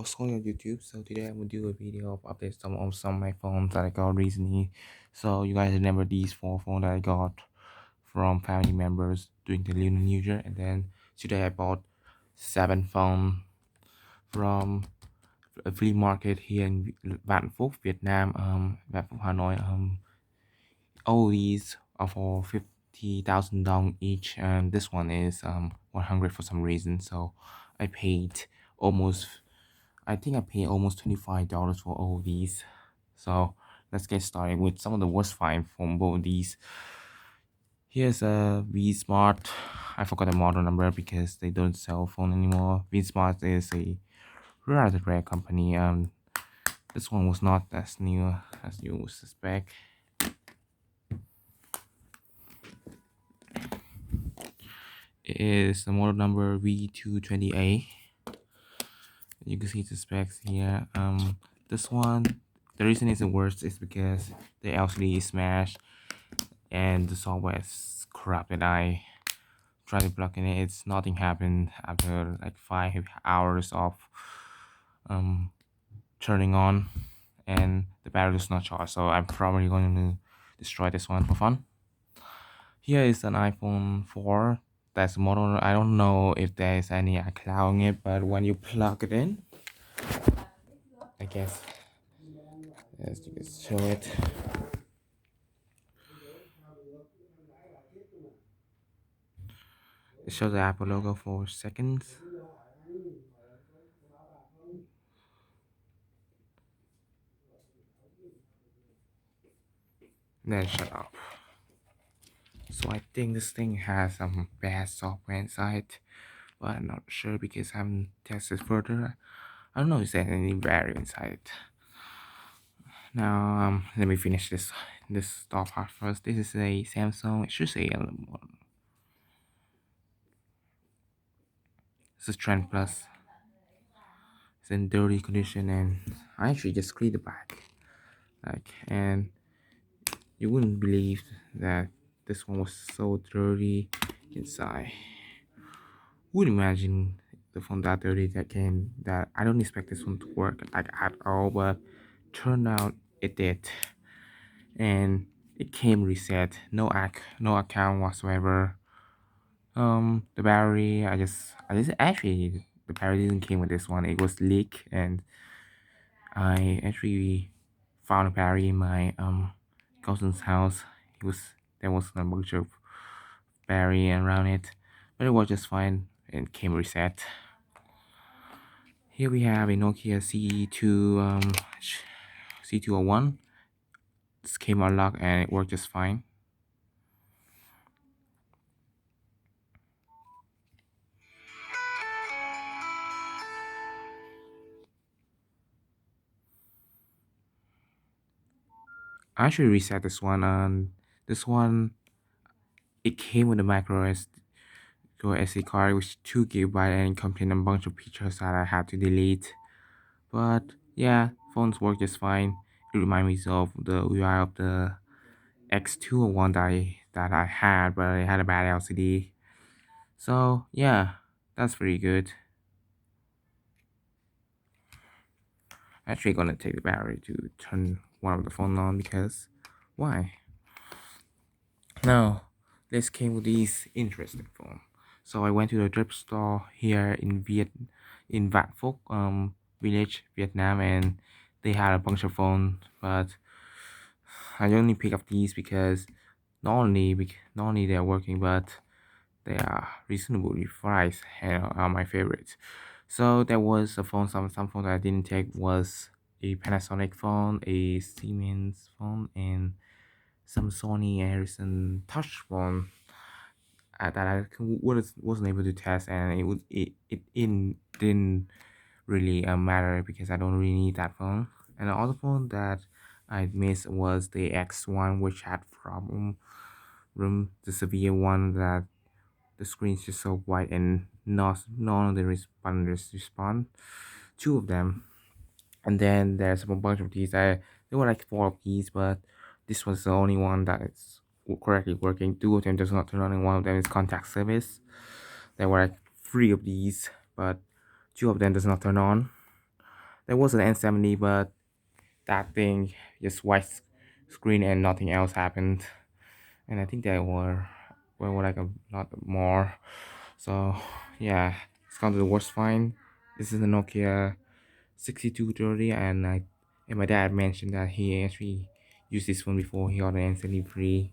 What's going on YouTube? So today I'm gonna do a video of updates some of my phones that I got recently. So you guys remember these 4 phones that I got from family members during the Lunar New Year, and then today I bought 7 phone from a flea market here in Vạn Phúc, Vietnam. Vạn Phúc, Hanoi. All these are for 50,000 dong each, and this one is 100 for some reason. So I paid almost I think I paid almost $25 for all these. So let's get started with some of the worst finds from both these. Here's a V Smart. I forgot the model number because they don't sell phone anymore. V Smart is a rather rare company. This one was not as new as you would suspect. It is the model number V220A. You can see the specs here. This one, the reason it's the worst is because the LCD is smashed and the software is corrupted. I tried to plug in it, it's nothing happened after like 5 hours of turning on, and the battery is not charged. So I'm probably going to destroy this one for fun. Here is an iPhone 4. That's the model. I don't know if there's any iCloud on it, but when you plug it in, I guess, as you can show it. It shows the Apple logo for seconds. Then shut up. So I think this thing has some bad software inside, but I'm not sure because I haven't tested further. I don't know if there's any variant inside. Now let me finish this top part first. This is a Samsung. It should say this is Trend Plus. It's in dirty condition, and I actually just cleaned the back, and you wouldn't believe that this one was so dirty inside. Would imagine the phone that dirty that I don't expect this one to work like at all, but turned out it did, and it came reset, no account whatsoever. The battery, I just actually the battery didn't came with this one. It was leaked, and I actually found a battery in my cousin's house. It was There was a bunch of battery around it, but it was just fine and came reset. Here we have a Nokia C2 C201. This came unlocked and it worked just fine. I should reset this one. This one, it came with a SD card, which 2 GB, and contained a bunch of pictures that I had to delete. But yeah, phones work just fine. It reminds me of the UI of the X201 that I had, but I had a bad LCD. So yeah, that's pretty good. Actually gonna take the battery to turn one of the phone on because why? Now let's came with these interesting phone. So I went to the thrift store here in Vạn Phúc village, Vietnam, and they had a bunch of phones, but I only pick up these because not only they're working, but they are reasonably priced and are my favorites. So there was a phone, some phone that I didn't take was a Panasonic phone, a Siemens phone, and some Sony Ericsson touch phone that wasn't able to test, and it didn't really matter because I don't really need that phone. And the other phone that I missed was the X1, which had problem room, the severe one that the screen is just so white and none of the responders respond. 2 of them, and then there's a bunch of these. There were like 4 of these, but this was the only one that is correctly working. 2 of them does not turn on, and one of them is contact service. There were like 3 of these, but 2 of them does not turn on. There was an N70, but that thing just white screen and nothing else happened. And I think there were like a lot more. So yeah, it's gone to the worst find. This is the Nokia 6230, and my dad mentioned that he actually used this phone before he got an N73.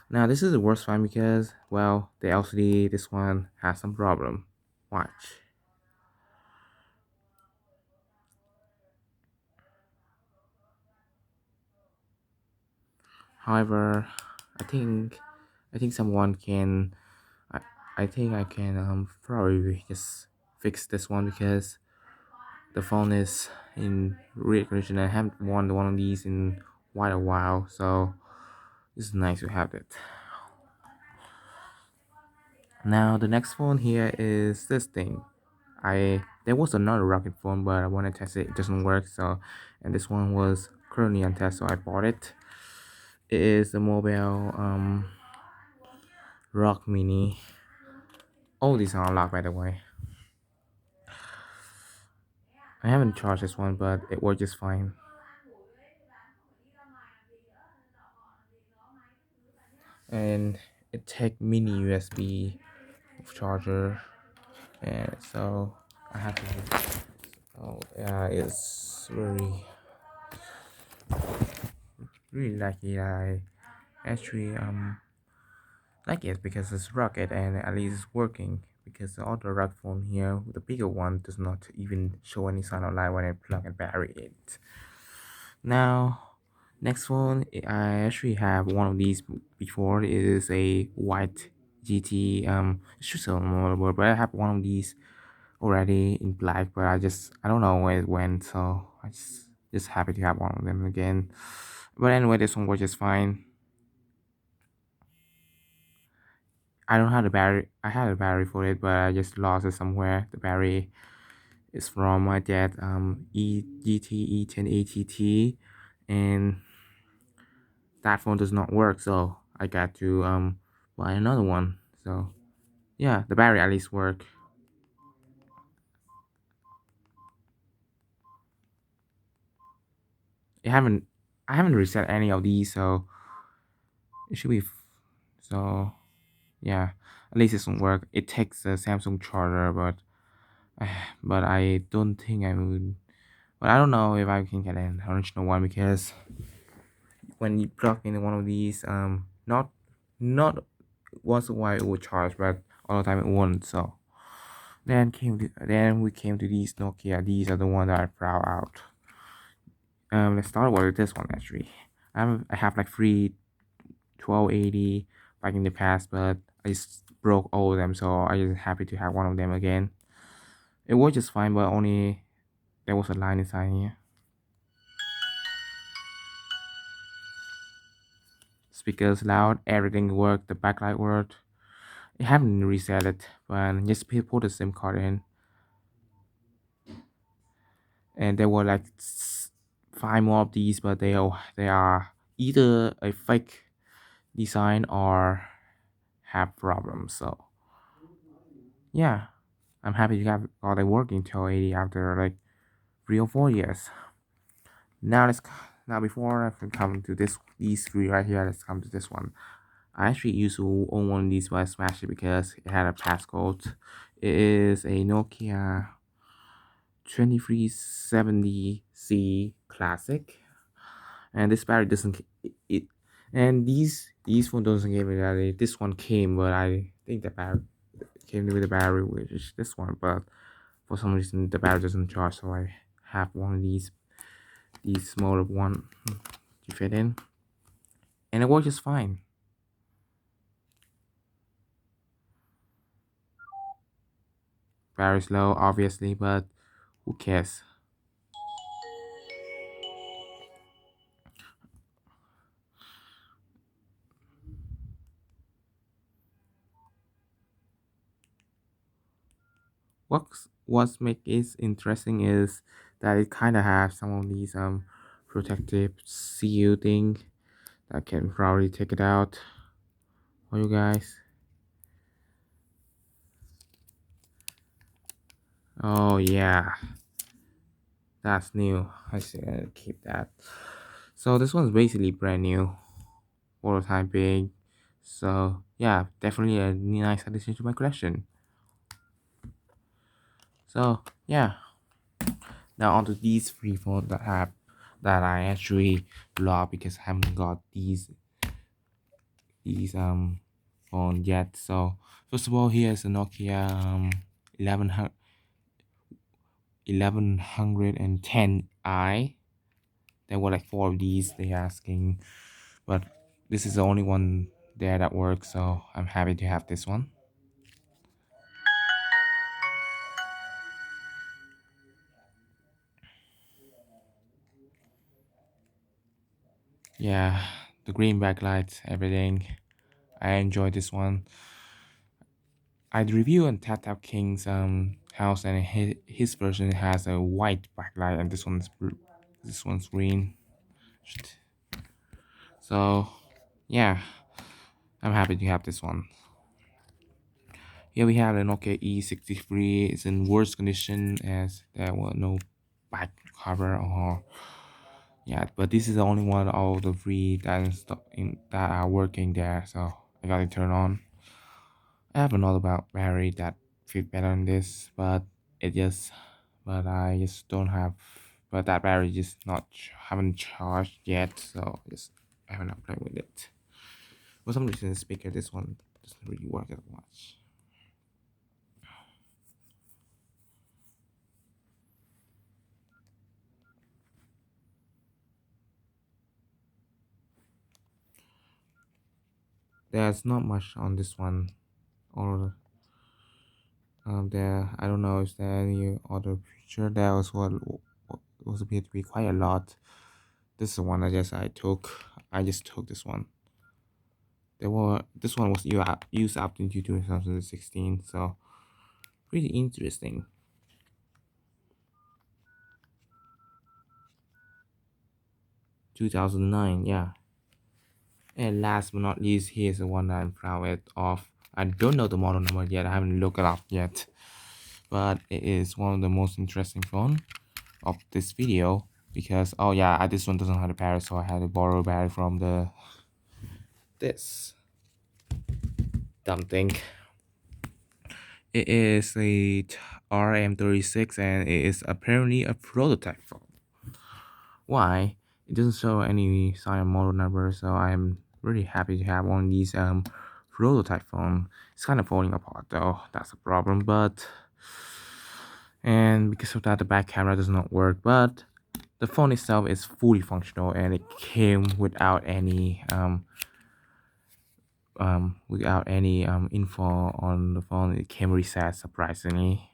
Now this is the worst find because, well, the LCD, this one has some problem. Watch. However, I think I think someone can I, I think I can probably just fix this one because the phone is in great condition. I haven't worn one of these in quite a while, so it's nice to have it. Now the next phone here is this thing. I There was another Rocket phone, but I want to test it. It doesn't work, so and this one was currently on test, so I bought it. It is a mobile Rock Mini. All these are unlocked, by the way. I haven't charged this one, but it works just fine. And it take mini USB charger, and so I have to. Oh yeah, it's really lucky. I actually like it because it's rugged and at least it's working. Because the other rug phone here, the bigger one, does not even show any sign of light when I plug and battery it. Now, next phone, I actually have one of these before. It is a white GT. It's just a model, but I have one of these already in black. But I don't know where it went, so I just happy to have one of them again. But anyway, this one works just fine. I don't have the battery. I had a battery for it, but I just lost it somewhere. The battery is from my dad. E10 ATT, and that phone does not work, so I got to buy another one. So yeah, the battery at least work. I haven't I haven't reset any of these, so it should be so yeah. At least it doesn't work. It takes a Samsung charger, but I don't think I would. But I don't know if I can get an original one because when you plug in one of these, not once in a while it would charge, but all the time it won't. So then we came to these Nokia. These are the ones that I proud out. Let's start with this one actually. I have like three 1280 back in the past, but I just broke all of them, so I just happy to have one of them again. It was just fine, but only there was a line inside here. Speakers loud, everything worked, the backlight worked. I haven't reset it, but just put the SIM card in, and there were like five more of these, but they are either a fake design or have problems. So yeah, I'm happy to have got a working 1280 after like 3 or 4 years. Now now before I can come to these three right here, let's come to this one. I actually used to own one of these, but I smashed it because it had a passcode. It is a Nokia 2370C Classic, and this battery doesn't it. And these phone doesn't give me that. This one came, but I think the battery came with the battery, which is this one. But for some reason, the battery doesn't charge, so I have one of these smaller one to fit in, and it works just fine. Battery's low, obviously, but who cares? What make it interesting is that it kind of has some of these protective seal thing that can probably take it out for you guys. Oh yeah, That's new. I should keep that. So this one's basically brand new, prototype big. So yeah, definitely a nice addition to my collection. So yeah, now onto these free phones that I actually love because I haven't got these phone yet. So first of all, here's a Nokia 1110i. There were like four of these they asking, but this is the only one there that works, so I'm happy to have this one. Yeah, the green backlights, everything. I enjoy this one. I'd review on Tap King's house, and his version has a white backlight, and this one's green. So yeah, I'm happy to have this one. Here we have the Nokia E63. It's in worse condition as there were no back cover or yeah, but this is the only one of the three that are working there, so I got it turned on. I have another about battery that fit better than this, it just I just don't have, but that battery just not haven't charged yet, so I haven't played with it. For some reason, the speaker this one doesn't really work as much. There's not much on this one, or there I don't know, is there any other feature? There was what was appeared to be quite a lot. This is the one I just took this one. This one was used up into 2016, so pretty interesting. 2009, yeah. And last but not least, here's the one that I'm proud of. I don't know the model number yet. I haven't looked it up yet, but it is one of the most interesting phone of this video because oh yeah, this one doesn't have a battery, so I had to borrow a battery from this dumb thing. It is a RM36 and it is apparently a prototype phone. Why? It doesn't show any sign of model number, so I'm really happy to have one of these prototype phone. It's kind of falling apart though, that's a problem, but and because of that the back camera does not work, but the phone itself is fully functional and it came without any info on the phone. It came reset surprisingly,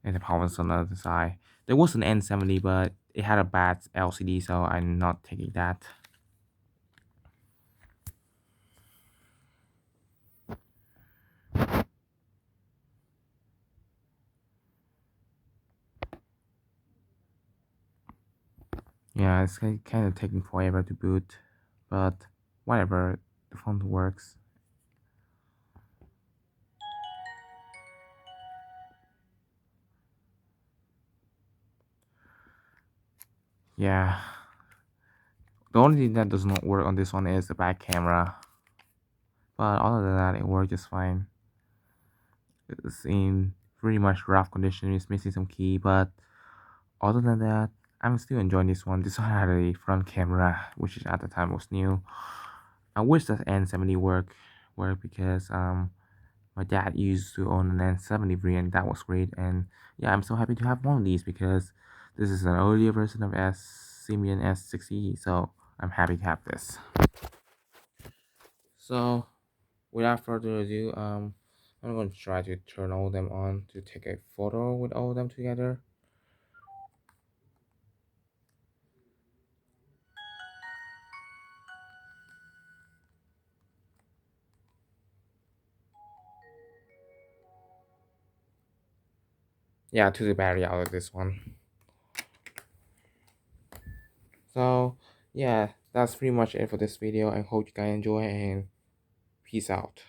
and the power was on the other side. There was an N70, but it had a bad LCD, so I'm not taking that. Yeah, it's kind of taking forever to boot, but whatever, the phone works. Yeah, the only thing that does not work on this one is the back camera, but other than that, it works just fine. It's in pretty much rough condition. It's missing some key, but other than that, I'm still enjoying this one. This one had a front camera, which is at the time was new. I wish that N70 work because my dad used to own an N73 and that was great. And yeah, I'm so happy to have one of these because this is an earlier version of Symbian S60, so I'm happy to have this. So without further ado, I'm going to try to turn all of them on to take a photo with all of them together. Yeah, I took the battery out of this one. So yeah, that's pretty much it for this video. I hope you guys enjoy and peace out.